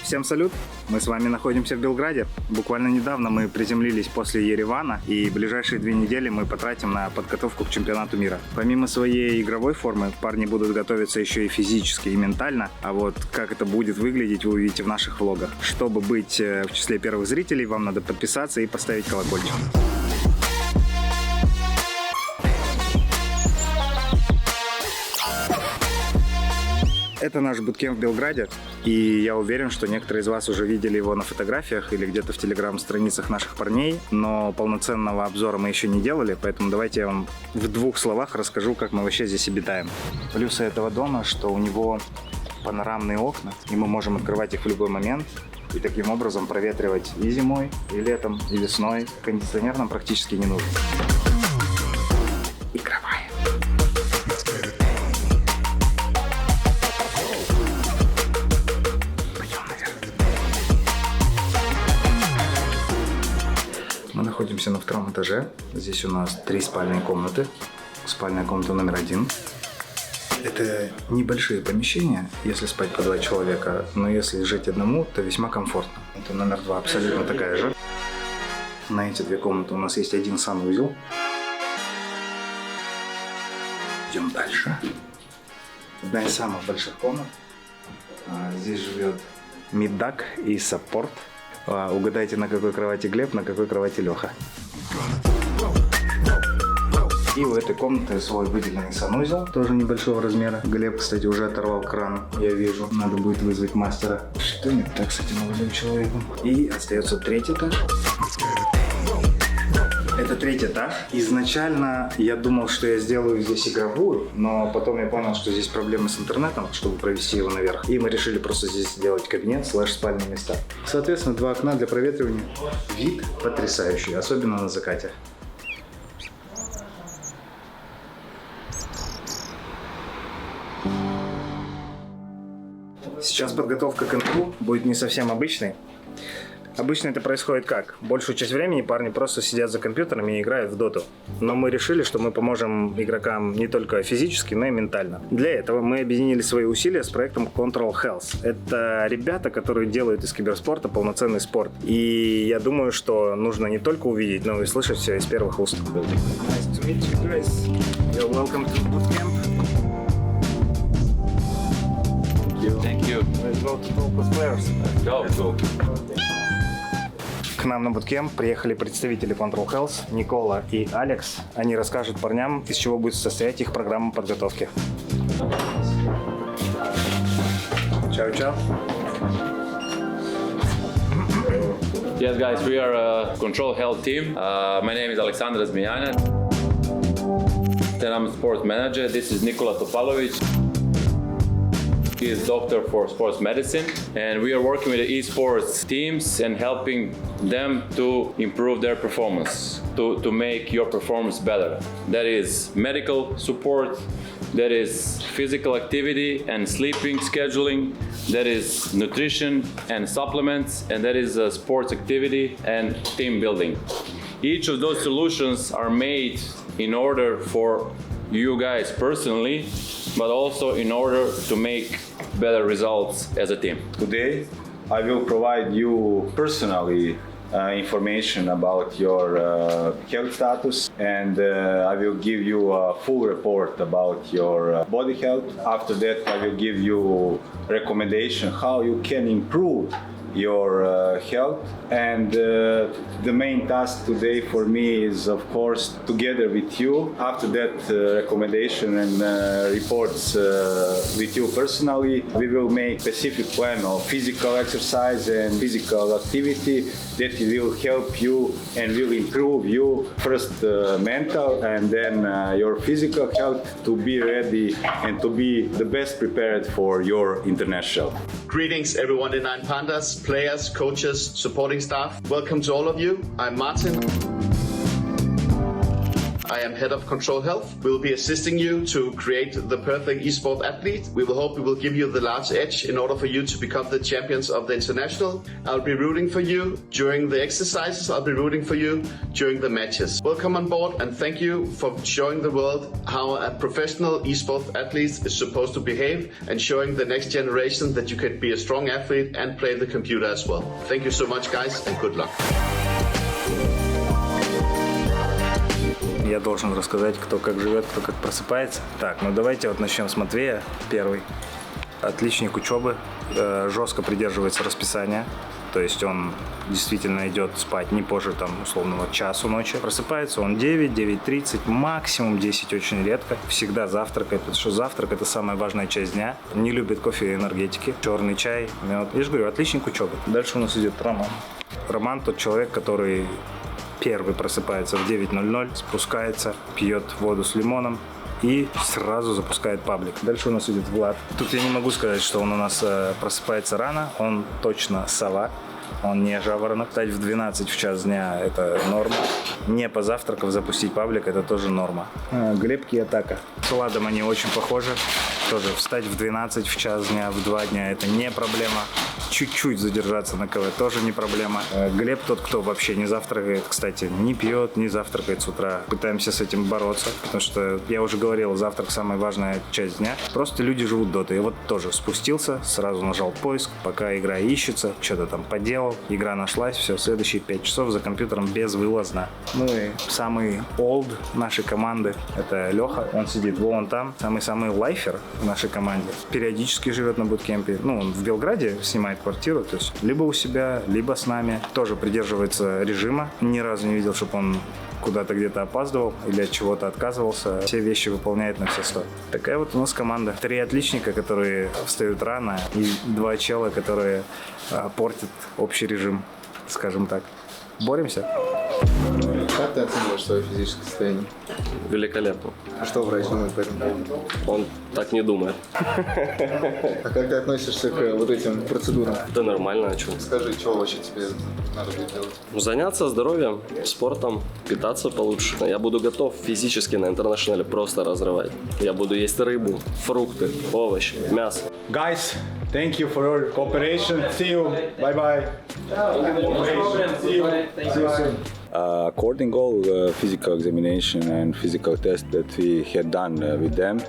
Всем салют! Мы с вами находимся в Белграде. Буквально недавно мы приземлились после Еревана, и ближайшие 2 недели мы потратим на подготовку к чемпионату мира. Помимо своей игровой формы, парни будут готовиться еще и физически, и ментально. А вот как это будет выглядеть, вы увидите в наших влогах. Чтобы быть в числе первых зрителей, вам надо подписаться и поставить колокольчик. Это наш буткемп в Белграде, и я уверен, что некоторые из вас уже видели его на фотографиях или где-то в телеграм-страницах наших парней, но полноценного обзора мы еще не делали, поэтому давайте я вам в 2 словах расскажу, как мы вообще здесь обитаем. Плюсы этого дома, что у него панорамные окна, и мы можем открывать их в любой момент, и таким образом проветривать и зимой, и летом, и весной. Кондиционер нам практически не нужен. Игровая. Мы находимся на 2-м этаже. Здесь у нас 3 спальные комнаты. Спальная комната номер 1. Это небольшие помещения, если спать по 2 человека, но если жить одному, то весьма комфортно. Это номер 2, абсолютно такая же. На эти 2 комнаты у нас есть 1 санузел. Идем дальше. Одна из самых больших комнат. Здесь живет Мидак и Саппорт. Угадайте, на какой кровати Глеб, на какой кровати Леха. И у этой комнаты свой выделенный санузел, тоже небольшого размера. Глеб, кстати, уже оторвал кран, я вижу. Надо будет вызвать мастера. Что не так с этим молодым человеком? И остается 3-й этаж. Это 3-й этаж. Изначально я думал, что я сделаю здесь игровую, но потом я понял, что здесь проблемы с интернетом, чтобы провести его наверх. И мы решили просто здесь сделать кабинет / спальные места. Соответственно, 2 окна для проветривания. Вид потрясающий, особенно на закате. Сейчас подготовка к НТУ будет не совсем обычной. Обычно это происходит как? Большую часть времени парни просто сидят за компьютерами и играют в доту. Но мы решили, что мы поможем игрокам не только физически, но и ментально. Для этого мы объединили свои усилия с проектом Control Health. Это ребята, которые делают из киберспорта полноценный спорт. И я думаю, что нужно не только увидеть, но и слышать все из первых уст. Nice to meet you guys. You're welcome to bootcamp. Thank you. Let's go to talk with players. Go. К нам на буткемп приехали представители Control Health, Никола и Алекс. Они расскажут парням, из чего будет состоять их программа подготовки. Чао-чао. Yes, guys, we are a Control Health team. My name is Aleksandar Zmijana. Then I'm a sports manager. This is Nikola Topalovic. He is doctor for sports medicine, and we are working with the esports teams and helping them to improve their performance, to make your performance better. That is medical support, that is physical activity and sleeping scheduling, that is nutrition and supplements, and that is sports activity and team building. Each of those solutions are made in order for you guys personally, but also in order to make better results as a team. Today, I will provide you personally information about your health status, and I will give you a full report about your body health. After that, I will give you recommendation how you can improve your health, and the main task today for me is, of course, together with you, after that recommendation and reports with you personally, we will make specific plan of physical exercise and physical activity that will help you and will improve you first mental and then your physical health to be ready and to be the best prepared for your international. Greetings everyone in Nine Pandas, players, coaches, supporting staff. Welcome to all of you. I'm Martin. I am head of Control Health. We'll be assisting you to create the perfect esport athlete. We will hope we will give you the large edge in order for you to become the champions of the international. I'll be rooting for you during the exercises. I'll be rooting for you during the matches. Welcome on board and thank you for showing the world how a professional esport athlete is supposed to behave and showing the next generation that you can be a strong athlete and play the computer as well. Thank you so much, guys, and good luck. Я должен рассказать, кто как живет, кто как просыпается. Так, ну давайте вот начнем с Матвея. Первый. Отличник учебы, жестко придерживается расписания. То есть он действительно идет спать не позже, там, условного часу ночи. Просыпается он 9, 9:30, максимум 10 очень редко. Всегда завтракает, потому что завтрак – это самая важная часть дня. Не любит кофе и энергетики, черный чай, мед. Я же говорю, отличник учебы. Дальше у нас идет Роман. Роман тот человек, который первый просыпается в 9:00, спускается, пьет воду с лимоном и сразу запускает паблик. Дальше у нас идет Влад. Тут я не могу сказать, что он у нас просыпается рано, он точно сова. Он не жаворонок. Встать в 12 в час дня – это норма. Не позавтракав запустить паблик – это тоже норма. Глеб Киятака. С Владом они очень похожи. Тоже встать в 12 в час дня, в 2 дня – это не проблема. Чуть-чуть задержаться на КВ тоже не проблема. Глеб тот, кто вообще не завтракает, кстати, не пьет, не завтракает с утра. Пытаемся с этим бороться, потому что, я уже говорил, завтрак – самая важная часть дня. Просто люди живут дотой. Я вот тоже спустился, сразу нажал поиск, пока игра ищется, что-то там поделал. Игра нашлась, все, следующие 5 часов за компьютером безвылазно. Ну и самый old нашей команды – это Леха. Он сидит вон там. Самый-самый лайфер в нашей команде. Периодически живет на буткемпе. Ну, он в Белграде снимает квартиру, то есть либо у себя, либо с нами. Тоже придерживается режима. Ни разу не видел, чтобы он куда-то где-то опаздывал или от чего-то отказывался. Все вещи выполняет на все 100. Такая вот у нас команда. 3 отличника, которые встают рано, и 2 чела, которые портят общий режим, скажем так. Боремся. Как ты оцениваешь свое физическое состояние? Великолепно. Что врач думает по этому поводу? Он так не думает. А как ты относишься к вот этим процедурам? Да нормально, а что? Скажи, что вообще тебе надо будет делать? Заняться здоровьем, спортом, питаться получше. Я буду готов физически на интернешнале просто разрывать. Я буду есть рыбу, фрукты, овощи, мясо. Guys, thank you for your cooperation. See you. Bye-bye. According all physical examination and physical tests that we had done with them,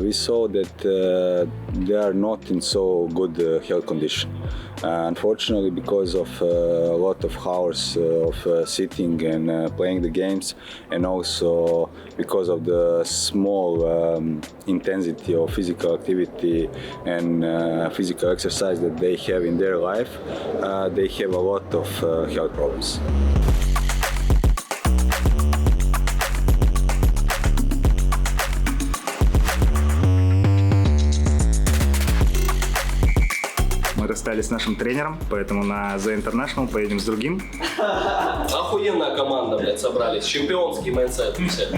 we saw that they are not in so good health condition. Unfortunately, because of a lot of hours of sitting and playing the games, and also because of the small intensity of physical activity and physical exercise that they have in their life, they have a lot of health problems. Мы расстались с нашим тренером, поэтому на The International поедем с другим. Охуенная команда, блядь, собрались. Чемпионский майндсет все.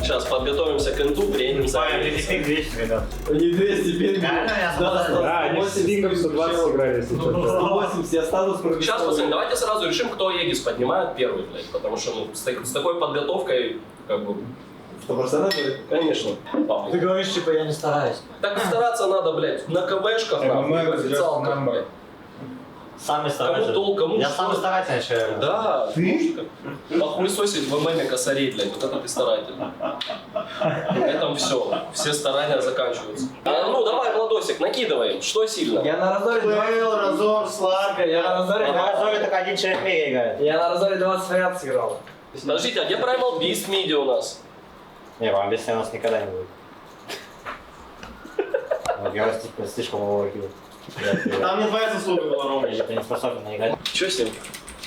Сейчас подготовимся к инту, приедем за... Не 200, ребят. Не 200, теперь... Да, они с Стингом 120 сыграли. 180, я стану с... Сейчас, пацаны, давайте сразу решим, кто Егис поднимает первый, блядь, потому что ну, с такой подготовкой, как бы... 100% будет? Конечно. Ты говоришь, типа, я не стараюсь. Так и стараться надо, блядь, на КВшках, нахуй, в официалках, блядь. Самый старательный. Кому толк, кому Я что? самый старательный человек. Да, ты? Похуесосить в ММе косарей, блядь, вот это ты старательный. На этом все старания заканчиваются. Ну, давай, Владосик, накидываем, что сильно? Я на Разоре... Был, Разор, Сларка. Я на Разоре... На Разоре только один человек в мире играет. Я на Разоре 20 вариантов сыграл. Подождите, а где Primal Beast миди у нас? Не, вам объяснять у нас никогда не будет. Я слишком overkill. Там не твоя заслуга была, Рома. Я не способен наиграть. Че с ним?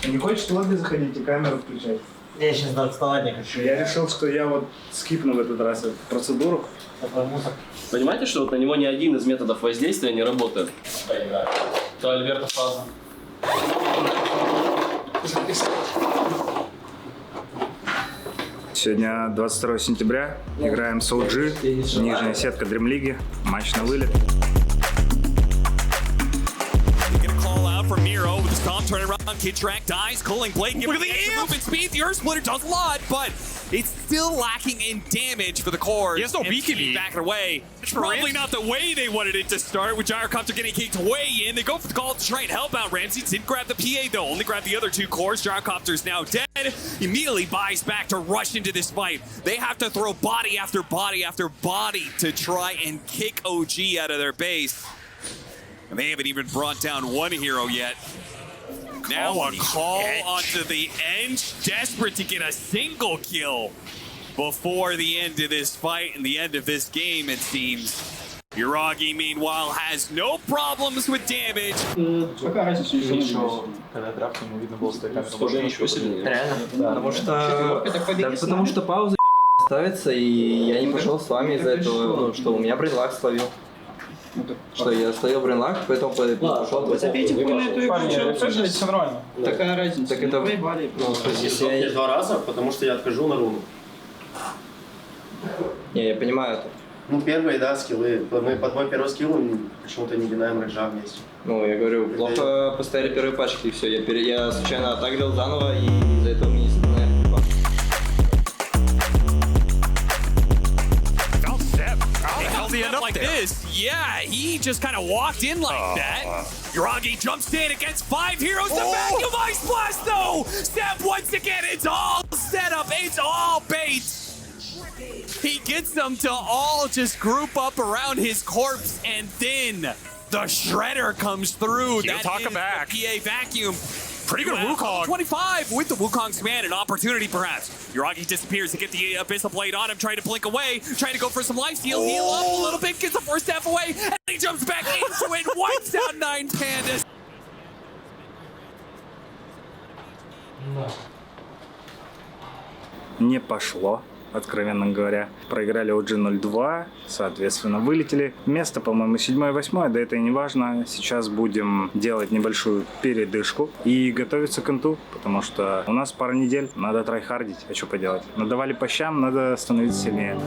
Не хочешь в лобби заходить и камеру включать? Я сейчас даже вставать не хочу. Я решил, что я вот скипну в этот раз эту процедуру. Такой мусор. Понимаете, что вот на него ни один из методов воздействия не работает? Это Альберто фраза. Сегодня 22 сентября. Играем с OG. Нижняя сетка Dream League. Матч на вылет. from Miro with the stomp, turn around, Kid Track dies, Culling Blade, look at the movement speed, the Earth Splitter does a lot, but it's still lacking in damage for the core. He has no beacon. Backing away. It's probably not the way they wanted it to start, with Gyrocopter getting kicked way in. They go for the call to try and help out. Ramsey didn't grab the PA though, only grabbed the other two cores. Gyrocopter's now dead. Immediately buys back to rush into this fight. They have to throw body after body after body to try and kick OG out of their base. And they haven't even brought down one hero yet. Now a call onto the Ench, desperate to get a single kill before the end of this fight and the end of this game, it seems. Yuragi, meanwhile, has no problems with damage. Реально? Потому что пауза ставится, и я не пошел с вами из-за этого, ну, что у меня брейнлаг словил. Что я стоял брейнлаг, поэтому пошел. Забейте хуй на эту игру, все нормально. Такая разница. Так это... Ну, если я 2 раза, потому что я отхожу на руну. Не, я понимаю это. Ну, первые, да, скиллы. Мы под мой первый скилл почему-то не гинаем рейджа вместе. Ну, я говорю, плохо поставили первые пачки, и все. Я случайно отагрил заново, и из-за этого мне не становится. Like this, yeah, he just kind of walked in like that. Yuragi jumps in against 5 heroes. The vacuum ice blast, though. Step once again. It's all set up. It's all bait. He gets them to all just group up around his corpse, and then the Shredder comes through. That is the PA vacuum. Pretty good Wukong. 25 with the Wukong's command, an opportunity perhaps. Yuragi disappears to get the Abyssal Blade on him, trying to blink away, trying to go for some lifesteal, heal up a little bit, gets the first half away, and he jumps back into it, wipes out 9 Pandas. Не пошло, откровенно говоря. Проиграли OG 0-2, соответственно, вылетели. Место, по-моему, 7-8, да это и не важно. Сейчас будем делать небольшую передышку и готовиться к инту, потому что у нас пара недель, надо трайхардить, а что поделать. Надавали по щам, надо становиться сильнее.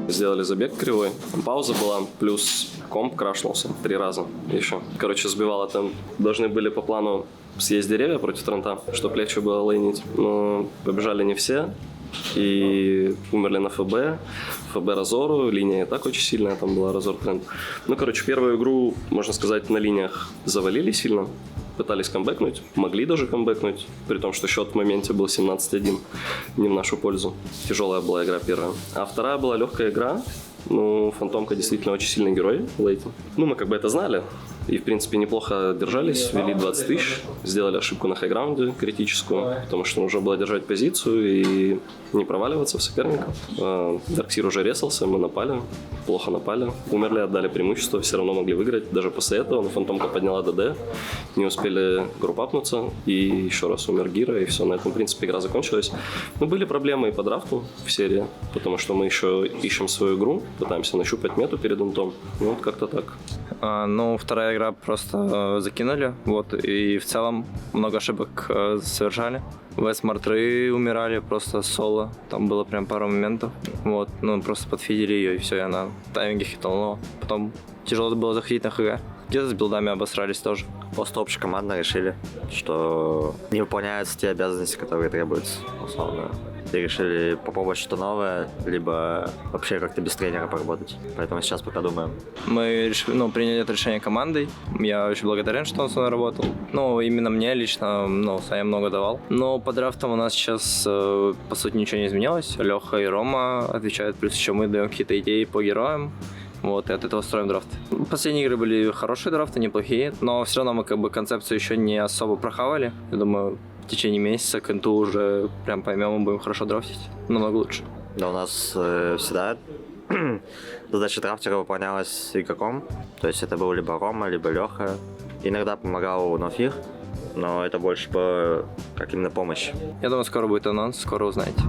Сделали забег кривой, пауза была, плюс комп крашнулся 3 раза еще. Короче, сбивало там, должны были по плану съесть деревья против Трента, чтобы легче было лейнить. Но побежали не все и умерли на ФБ. ФБ Разору, линия и так очень сильная, там была Разор Трент. Ну, короче, первую игру, можно сказать, на линиях завалили сильно. Пытались камбэкнуть, могли даже камбэкнуть, при том, что счет в моменте был 17-1, не в нашу пользу. Тяжелая была игра первая. А вторая была легкая игра. Ну, Фантомка действительно очень сильный герой в лейте. Ну, мы как бы это знали. И, в принципе, неплохо держались, ввели 20 тысяч, сделали ошибку на хайграунде критическую, потому что нужно было держать позицию и не проваливаться в соперника. Дарксир уже резался, мы напали, плохо напали, умерли, отдали преимущество, все равно могли выиграть. Даже после этого, но Фантомка подняла ДД, не успели группапнуться, и еще раз умер Гира, и все, на этом, в принципе, игра закончилась. Но были проблемы и по драфту в серии, потому что мы еще ищем свою игру, пытаемся нащупать мету перед интом, ну, вот как-то так. Ну, вторая игра просто закинули, вот, и в целом много ошибок совершали. Весмартры умирали просто соло, там было прям пару моментов, вот, ну, просто подфидили ее, и все, и она в тайминге хитнула. Потом тяжело было заходить на ХГ. Где-то с билдами обосрались тоже. После общей команды решили, что не выполняются те обязанности, которые требуются, условно. И решили попробовать что-то новое, либо вообще как-то без тренера поработать. Поэтому сейчас пока думаем. Мы приняли это решение командой. Я очень благодарен, что он со мной работал. Ну, именно мне лично, Саня много давал. Но по драфтам у нас сейчас, по сути, ничего не изменилось. Леха и Рома отвечают, плюс еще мы даем какие-то идеи по героям. Вот, и от этого строим драфт. Последние игры были хорошие драфты, неплохие, но все равно мы как бы концепцию еще не особо прохавали. Я думаю, в течение месяца к инту уже прям поймем и будем хорошо драфтить. Намного лучше. Да, у нас всегда задача драфтера выполнялась игроком. То есть это был либо Рома, либо Леха. Иногда помогал Нофир, но это больше как именно помощь. Я думаю, скоро будет анонс, скоро узнаете.